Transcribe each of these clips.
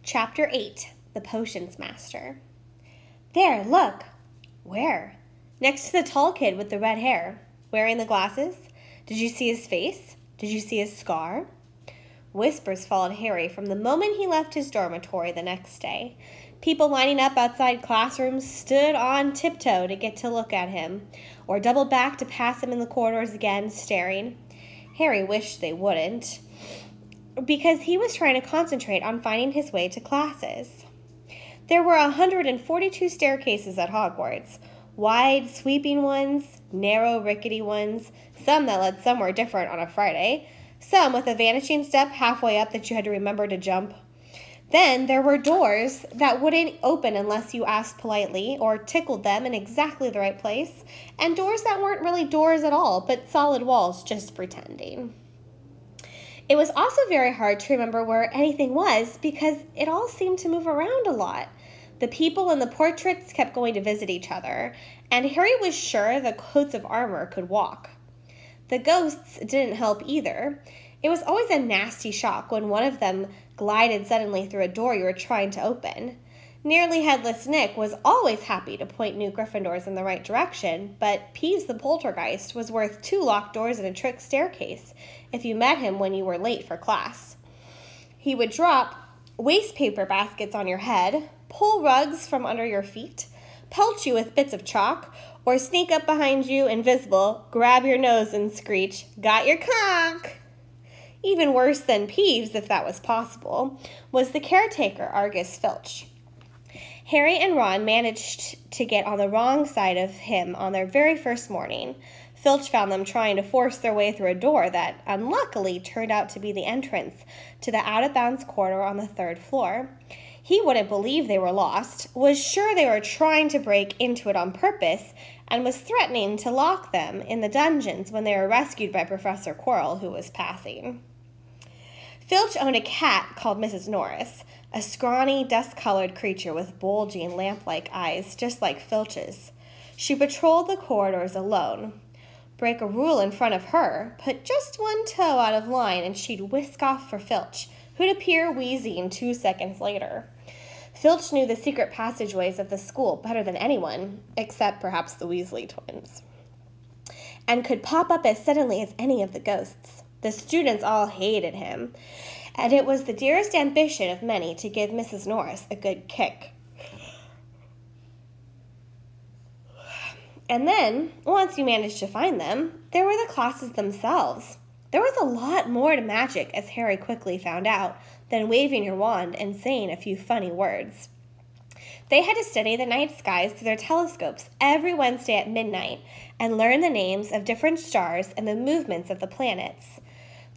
Chapter 8, The Potions Master. There, look. Where? Next to the tall kid with the red hair, wearing the glasses. Did you see his face? Did you see his scar? Whispers followed Harry from the moment he left his dormitory the next day. People lining up outside classrooms stood on tiptoe to get to look at him, or doubled back to pass him in the corridors again, staring. Harry wished they wouldn't, because he was trying to concentrate on finding his way to classes. There were 142 staircases at Hogwarts, wide, sweeping ones, narrow, rickety ones, some that led somewhere different on a Friday, some with a vanishing step halfway up that you had to remember to jump. Then there were doors that wouldn't open unless you asked politely or tickled them in exactly the right place, and doors that weren't really doors at all, but solid walls just pretending. It was also very hard to remember where anything was because it all seemed to move around a lot. The people and the portraits kept going to visit each other, and Harry was sure the coats of armor could walk. The ghosts didn't help either. It was always a nasty shock when one of them glided suddenly through a door you were trying to open. Nearly Headless Nick was always happy to point new Gryffindors in the right direction, but Peeves the Poltergeist was worth 2 locked doors and a trick staircase if you met him when you were late for class. He would drop waste paper baskets on your head, pull rugs from under your feet, pelt you with bits of chalk, or sneak up behind you invisible, grab your nose and screech, "Got your cock!" Even worse than Peeves, if that was possible, was the caretaker, Argus Filch. Harry and Ron managed to get on the wrong side of him on their very first morning. Filch found them trying to force their way through a door that, unluckily, turned out to be the entrance to the out-of-bounds corridor on the 3rd floor. He wouldn't believe they were lost, was sure they were trying to break into it on purpose, and was threatening to lock them in the dungeons when they were rescued by Professor Quirrell, who was passing. Filch owned a cat called Mrs. Norris, a scrawny, dust-colored creature with bulging, lamp-like eyes, just like Filch's. She patrolled the corridors alone. Break a rule in front of her, put just one toe out of line, and she'd whisk off for Filch, who'd appear wheezing 2 seconds later. Filch knew the secret passageways of the school better than anyone, except perhaps the Weasley twins, and could pop up as suddenly as any of the ghosts. The students all hated him, and it was the dearest ambition of many to give Mrs. Norris a good kick. And then, once you managed to find them, there were the classes themselves. There was a lot more to magic, as Harry quickly found out, than waving your wand and saying a few funny words. They had to study the night skies through their telescopes every Wednesday at midnight and learn the names of different stars and the movements of the planets.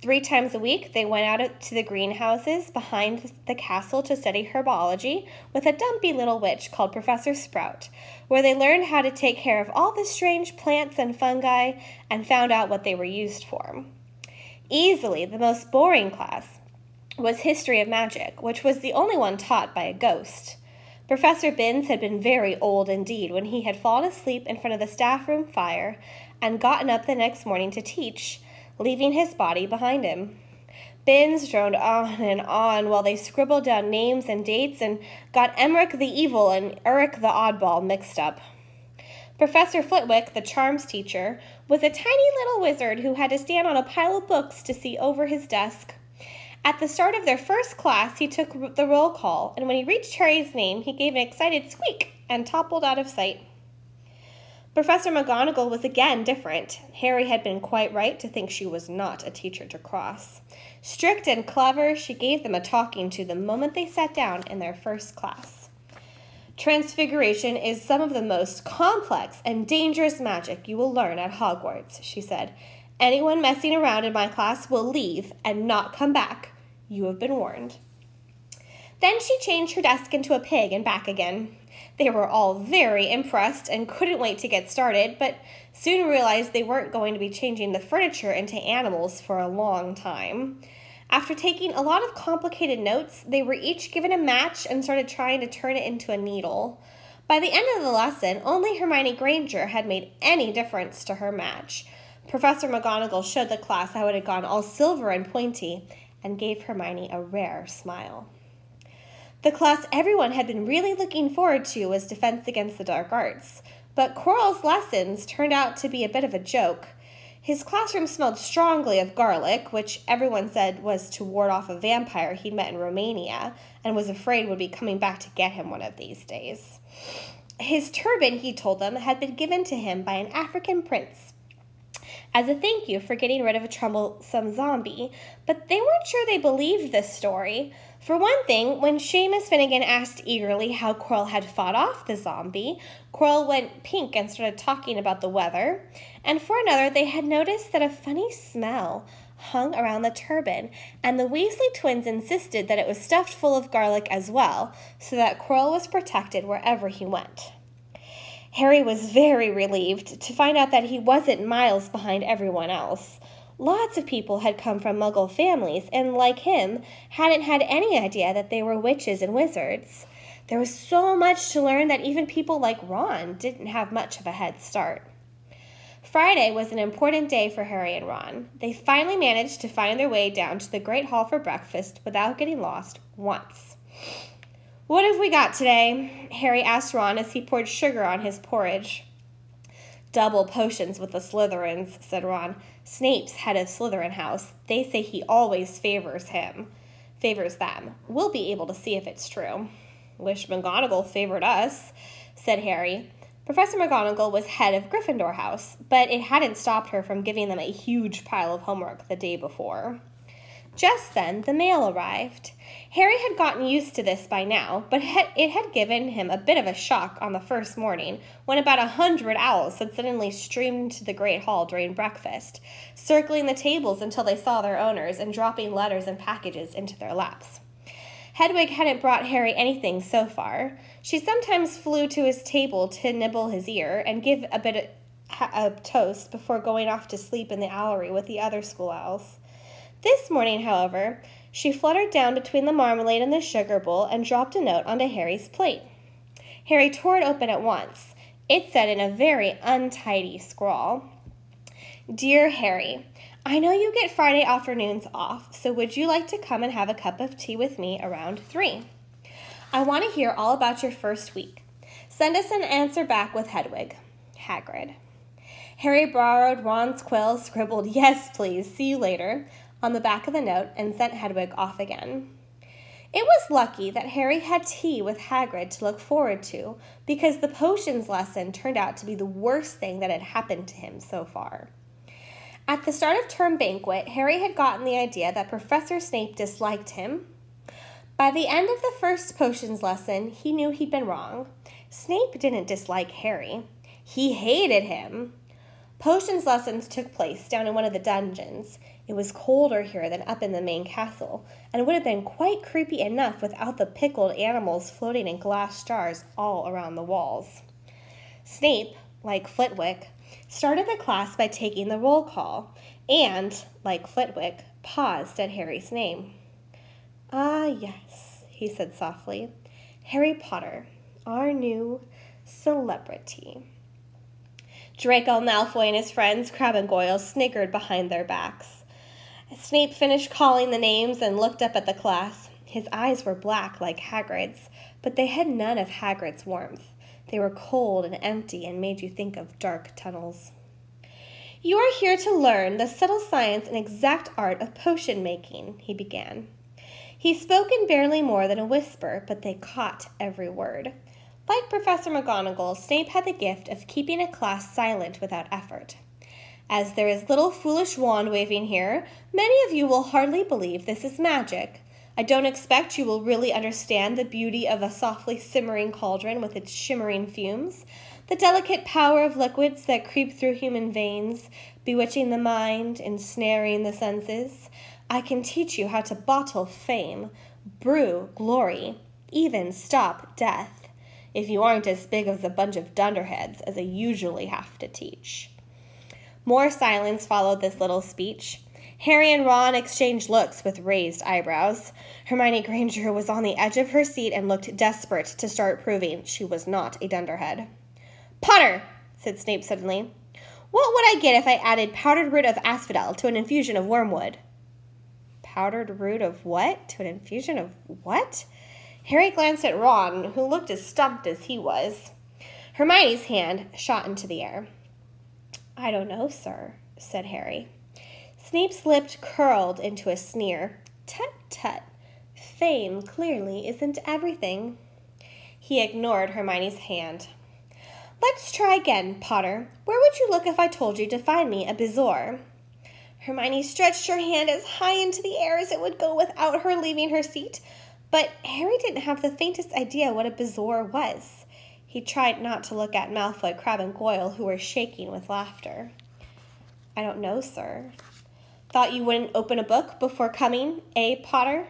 3 times a week, they went out to the greenhouses behind the castle to study herbology with a dumpy little witch called Professor Sprout, where they learned how to take care of all the strange plants and fungi and found out what they were used for. Easily, the most boring class was History of Magic, which was the only one taught by a ghost. Professor Binns had been very old indeed when he had fallen asleep in front of the staff room fire and gotten up the next morning to teach, leaving his body behind him. Binns droned on and on while they scribbled down names and dates and got Emmerich the Evil and Eric the Oddball mixed up. Professor Flitwick, the charms teacher, was a tiny little wizard who had to stand on a pile of books to see over his desk. At the start of their first class, he took the roll call, and when he reached Harry's name, he gave an excited squeak and toppled out of sight. Professor McGonagall was again different. Harry had been quite right to think she was not a teacher to cross. Strict and clever, she gave them a talking to the moment they sat down in their first class. Transfiguration is some of the most complex and dangerous magic you will learn at Hogwarts, she said. Anyone messing around in my class will leave and not come back. You have been warned. Then she changed her desk into a pig and back again. They were all very impressed and couldn't wait to get started, but soon realized they weren't going to be changing the furniture into animals for a long time. After taking a lot of complicated notes, they were each given a match and started trying to turn it into a needle. By the end of the lesson, only Hermione Granger had made any difference to her match. Professor McGonagall showed the class how it had gone all silver and pointy and gave Hermione a rare smile. The class everyone had been really looking forward to was Defense Against the Dark Arts, but Quirrell's lessons turned out to be a bit of a joke. His classroom smelled strongly of garlic, which everyone said was to ward off a vampire he'd met in Romania and was afraid would be coming back to get him one of these days. His turban, he told them, had been given to him by an African prince as a thank you for getting rid of a troublesome zombie, but they weren't sure they believed this story. For one thing, when Seamus Finnegan asked eagerly how Quirrell had fought off the zombie, Quirrell went pink and started talking about the weather. And for another, they had noticed that a funny smell hung around the turban, and the Weasley twins insisted that it was stuffed full of garlic as well, so that Quirrell was protected wherever he went. Harry was very relieved to find out that he wasn't miles behind everyone else. Lots of people had come from Muggle families and, like him, hadn't had any idea that they were witches and wizards. There was so much to learn that even people like Ron didn't have much of a head start. Friday was an important day for Harry and Ron. They finally managed to find their way down to the Great Hall for breakfast without getting lost once. "What have we got today?" Harry asked Ron as he poured sugar on his porridge. "Double potions with the Slytherins," said Ron. "Snape's head of Slytherin house. They say he always favors them. We'll be able to see if it's true." "Wish McGonagall favored us," said Harry. Professor McGonagall was head of Gryffindor house, but it hadn't stopped her from giving them a huge pile of homework the day before. Just then, the mail arrived. Harry had gotten used to this by now, but it had given him a bit of a shock on the first morning when about 100 owls had suddenly streamed into the Great Hall during breakfast, circling the tables until they saw their owners and dropping letters and packages into their laps. Hedwig hadn't brought Harry anything so far. She sometimes flew to his table to nibble his ear and give a bit of toast before going off to sleep in the owlery with the other school owls. This morning, however, she fluttered down between the marmalade and the sugar bowl and dropped a note onto Harry's plate. Harry tore it open at once. It said in a very untidy scrawl, "Dear Harry, I know you get Friday afternoons off, so would you like to come and have a cup of tea with me around 3? I want to hear all about your first week. Send us an answer back with Hedwig. Hagrid." Harry borrowed Ron's quill, scribbled, "Yes, please, see you later," on the back of the note and sent Hedwig off again. It was lucky that Harry had tea with Hagrid to look forward to, because the potions lesson turned out to be the worst thing that had happened to him so far. At the start of term banquet, Harry had gotten the idea that Professor Snape disliked him. By the end of the first potions lesson, he knew he'd been wrong. Snape didn't dislike Harry. He hated him. Potions lessons took place down in one of the dungeons. It was colder here than up in the main castle, and would have been quite creepy enough without the pickled animals floating in glass jars all around the walls. Snape, like Flitwick, started the class by taking the roll call, and, like Flitwick, paused at Harry's name. "Ah, yes," he said softly. "Harry Potter, our new celebrity." Draco Malfoy and his friends, Crabbe and Goyle, sniggered behind their backs. Snape finished calling the names and looked up at the class. His eyes were black like Hagrid's, but they had none of Hagrid's warmth. They were cold and empty and made you think of dark tunnels. "You are here to learn the subtle science and exact art of potion making," he began. He spoke in barely more than a whisper, but they caught every word. Like Professor McGonagall, Snape had the gift of keeping a class silent without effort. "As there is little foolish wand-waving here, many of you will hardly believe this is magic. I don't expect you will really understand the beauty of a softly simmering cauldron with its shimmering fumes, the delicate power of liquids that creep through human veins, bewitching the mind, ensnaring the senses. I can teach you how to bottle fame, brew glory, even stop death, if you aren't as big as a bunch of dunderheads as I usually have to teach." More silence followed this little speech. Harry and Ron exchanged looks with raised eyebrows. Hermione Granger was on the edge of her seat and looked desperate to start proving she was not a dunderhead. "Potter," said Snape suddenly, "what would I get if I added powdered root of asphodel to an infusion of wormwood?" "Powdered root of what? To an infusion of what?" Harry glanced at Ron, who looked as stumped as he was. Hermione's hand shot into the air. "I don't know, sir," said Harry. Snape's lip curled into a sneer. "Tut, tut. Fame clearly isn't everything." He ignored Hermione's hand. "Let's try again, Potter. Where would you look if I told you to find me a bezoar?" Hermione stretched her hand as high into the air as it would go without her leaving her seat, but Harry didn't have the faintest idea what a bezoar was. He tried not to look at Malfoy, Crabbe, and Goyle, who were shaking with laughter. "I don't know, sir." "Thought you wouldn't open a book before coming, eh, Potter?"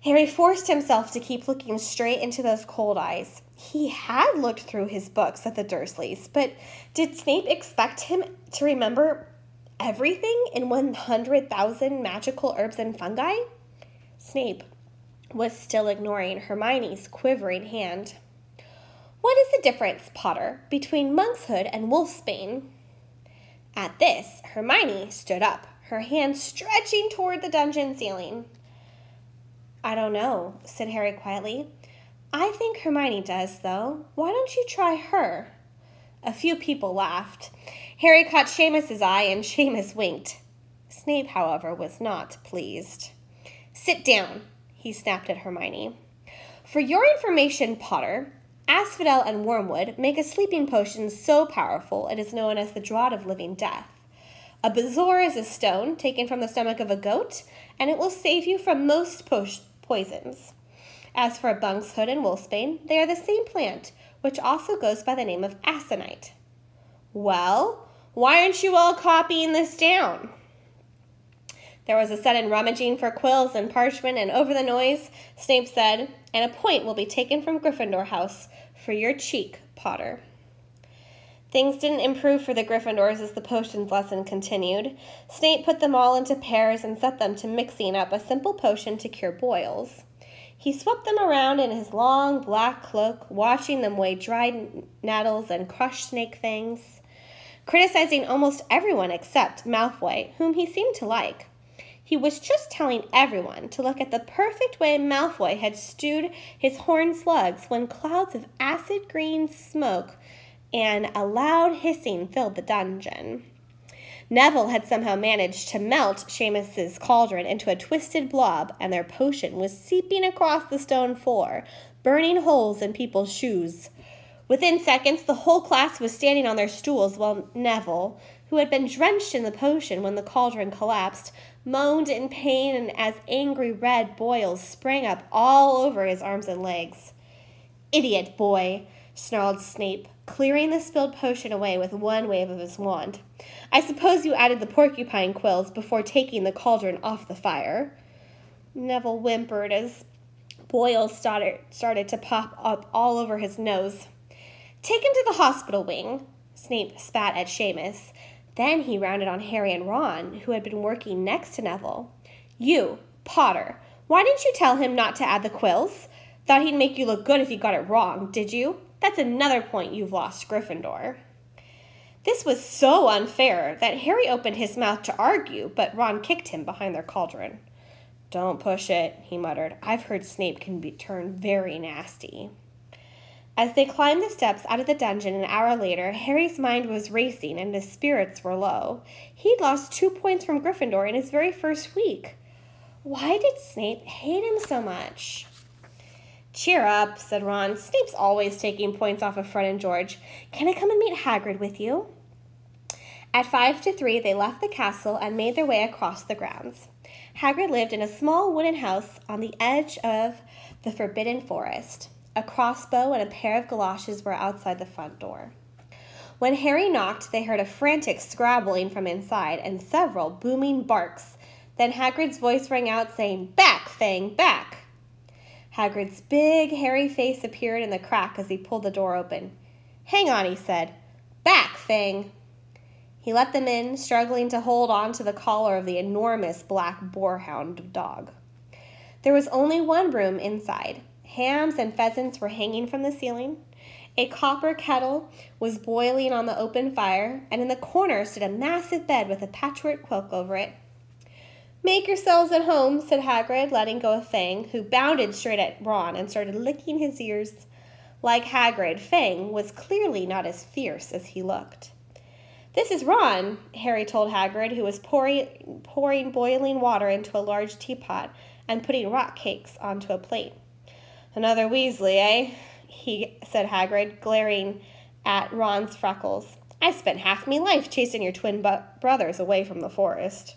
Harry forced himself to keep looking straight into those cold eyes. He had looked through his books at the Dursleys, but did Snape expect him to remember everything in 100,000 magical herbs and fungi? Snape was still ignoring Hermione's quivering hand. "What is the difference, Potter, between monkshood and wolfsbane?" At this, Hermione stood up, her hand stretching toward the dungeon ceiling. "I don't know," said Harry quietly. "I think Hermione does, though. Why don't you try her?" A few people laughed. Harry caught Seamus's eye, and Seamus winked. Snape, however, was not pleased. "Sit down," he snapped at Hermione. "For your information, Potter, asphodel and wormwood make a sleeping potion so powerful it is known as the Draught of Living Death. A bezoar is a stone taken from the stomach of a goat, and it will save you from most poisons. As for monkshood and wolfsbane, they are the same plant, which also goes by the name of aconite." "Well, why aren't you all copying this down?" There was a sudden rummaging for quills and parchment, and over the noise, Snape said, "And a point will be taken from Gryffindor House for your cheek, Potter." Things didn't improve for the Gryffindors as the potions lesson continued. Snape put them all into pairs and set them to mixing up a simple potion to cure boils. He swept them around in his long black cloak, watching them weigh dried nettles and crushed snake fangs, criticizing almost everyone except Malfoy, whom he seemed to like. He was just telling everyone to look at the perfect way Malfoy had stewed his horned slugs when clouds of acid green smoke and a loud hissing filled the dungeon. Neville had somehow managed to melt Seamus's cauldron into a twisted blob, and their potion was seeping across the stone floor, burning holes in people's shoes. Within seconds, the whole class was standing on their stools while Neville, who had been drenched in the potion when the cauldron collapsed, moaned in pain and as angry red boils sprang up all over his arms and legs. "Idiot boy," snarled Snape, clearing the spilled potion away with one wave of his wand. "I suppose you added the porcupine quills before taking the cauldron off the fire." Neville whimpered as boils started to pop up all over his nose. "Take him to the hospital wing," Snape spat at Seamus. Then he rounded on Harry and Ron, who had been working next to Neville. "You, Potter, why didn't you tell him not to add the quills? Thought he'd make you look good if you got it wrong, did you? That's another point you've lost, Gryffindor." This was so unfair that Harry opened his mouth to argue, but Ron kicked him behind their cauldron. "Don't push it," he muttered. "I've heard Snape can be turned very nasty." As they climbed the steps out of the dungeon an hour later, Harry's mind was racing and his spirits were low. He'd lost 2 points from Gryffindor in his very first week. Why did Snape hate him so much? "Cheer up," said Ron. "Snape's always taking points off of Fred and George. Can I come and meet Hagrid with you?" At 5 to 3, they left the castle and made their way across the grounds. Hagrid lived in a small wooden house on the edge of the Forbidden Forest. A crossbow and a pair of galoshes were outside the front door. When Harry knocked, they heard a frantic scrabbling from inside and several booming barks. Then Hagrid's voice rang out saying, "Back, Fang, back!" Hagrid's big, hairy face appeared in the crack as he pulled the door open. "Hang on," he said. "Back, Fang!" He let them in, struggling to hold on to the collar of the enormous black boarhound dog. There was only one room inside. Hams and pheasants were hanging from the ceiling. A copper kettle was boiling on the open fire, and in the corner stood a massive bed with a patchwork quilt over it. "Make yourselves at home," said Hagrid, letting go of Fang, who bounded straight at Ron and started licking his ears. Like Hagrid, Fang was clearly not as fierce as he looked. "This is Ron," Harry told Hagrid, who was pouring boiling water into a large teapot and putting rock cakes onto a plate. "Another Weasley, eh?" said Hagrid, glaring at Ron's freckles. "I spent half me life chasing your twin brothers away from the forest."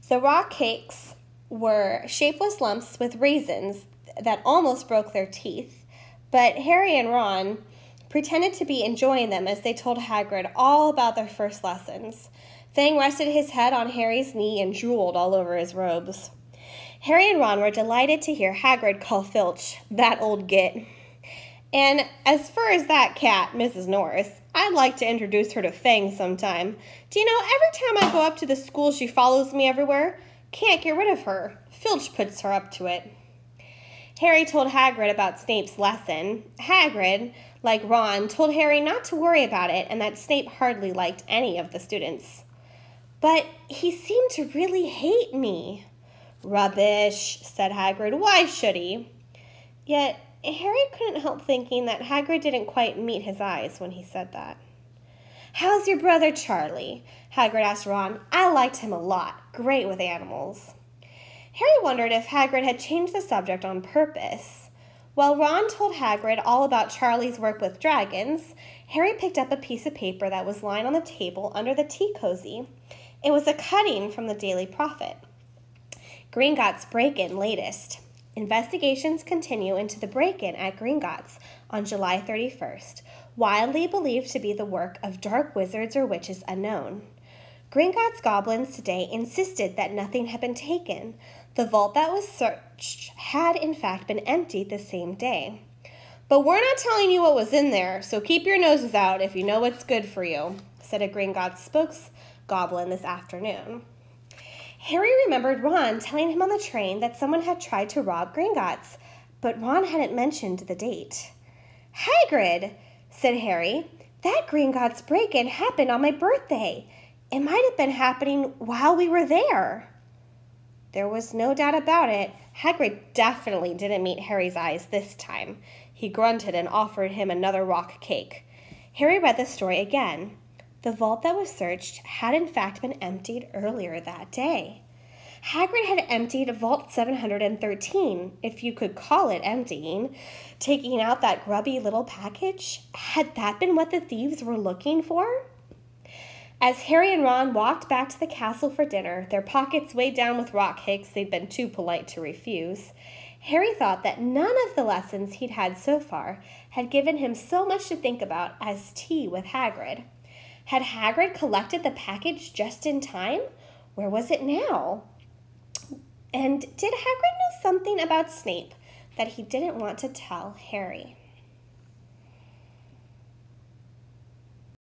The rock cakes were shapeless lumps with raisins that almost broke their teeth, but Harry and Ron pretended to be enjoying them as they told Hagrid all about their first lessons. Fang rested his head on Harry's knee and drooled all over his robes. Harry and Ron were delighted to hear Hagrid call Filch "that old git." "And as far as that cat, Mrs. Norris, I'd like to introduce her to Fang sometime. Do you know, every time I go up to the school, she follows me everywhere. Can't get rid of her. Filch puts her up to it." Harry told Hagrid about Snape's lesson. Hagrid, like Ron, told Harry not to worry about it and that Snape hardly liked any of the students. "But he seemed to really hate me." "Rubbish," said Hagrid. "Why should he?" Yet Harry couldn't help thinking that Hagrid didn't quite meet his eyes when he said that. "How's your brother Charlie?" Hagrid asked Ron. "I liked him a lot. Great with animals." Harry wondered if Hagrid had changed the subject on purpose. While Ron told Hagrid all about Charlie's work with dragons, Harry picked up a piece of paper that was lying on the table under the tea cozy. It was a cutting from the Daily Prophet. "Gringotts break-in latest. Investigations continue into the break-in at Gringotts on July 31st, widely believed to be the work of dark wizards or witches unknown. Gringotts goblins today insisted that nothing had been taken. The vault that was searched had in fact been emptied the same day. But we're not telling you what was in there, so keep your noses out if you know what's good for you," said a Gringotts spokesgoblin this afternoon. Harry remembered Ron telling him on the train that someone had tried to rob Gringotts, but Ron hadn't mentioned the date. "Hagrid," said Harry, "that Gringotts break-in happened on my birthday. It might have been happening while we were there." There was no doubt about it. Hagrid definitely didn't meet Harry's eyes this time. He grunted and offered him another rock cake. Harry read the story again. The vault that was searched had in fact been emptied earlier that day. Hagrid had emptied Vault 713, if you could call it emptying, taking out that grubby little package. Had that been what the thieves were looking for? As Harry and Ron walked back to the castle for dinner, their pockets weighed down with rock cakes they'd been too polite to refuse, Harry thought that none of the lessons he'd had so far had given him so much to think about as tea with Hagrid. Had Hagrid collected the package just in time? Where was it now? And did Hagrid know something about Snape that he didn't want to tell Harry?